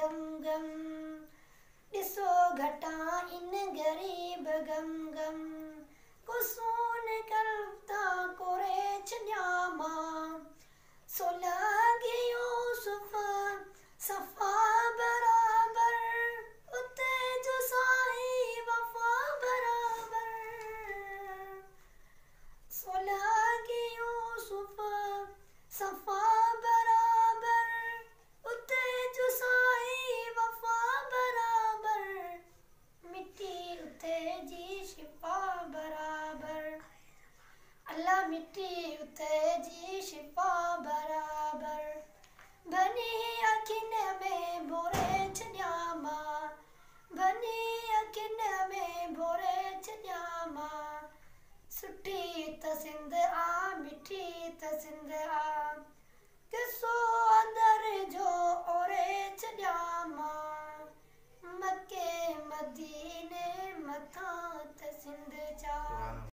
गम गम ॾिसो घटा इन ग़रीब गम गम कुसून कल्ता कोरे छॾियामा सो लॻे यूसुफ सफ़ा बराबर उते जो साईं वफ़ा बराबर सो लॻे यूसुफ सफ़ा बराबर उते जो साईं वफ़ा बराबर मिट्टी उते जी शिफ़ा बराबर अल्लाह मिट्टी उते जी शिफ़ा बराबर भनी अखियुनि में भोरे छॾियामा भनी अखियुनि में भोरे छॾियामा सुठी त सिंध आ मिठी त सिंध आ किसो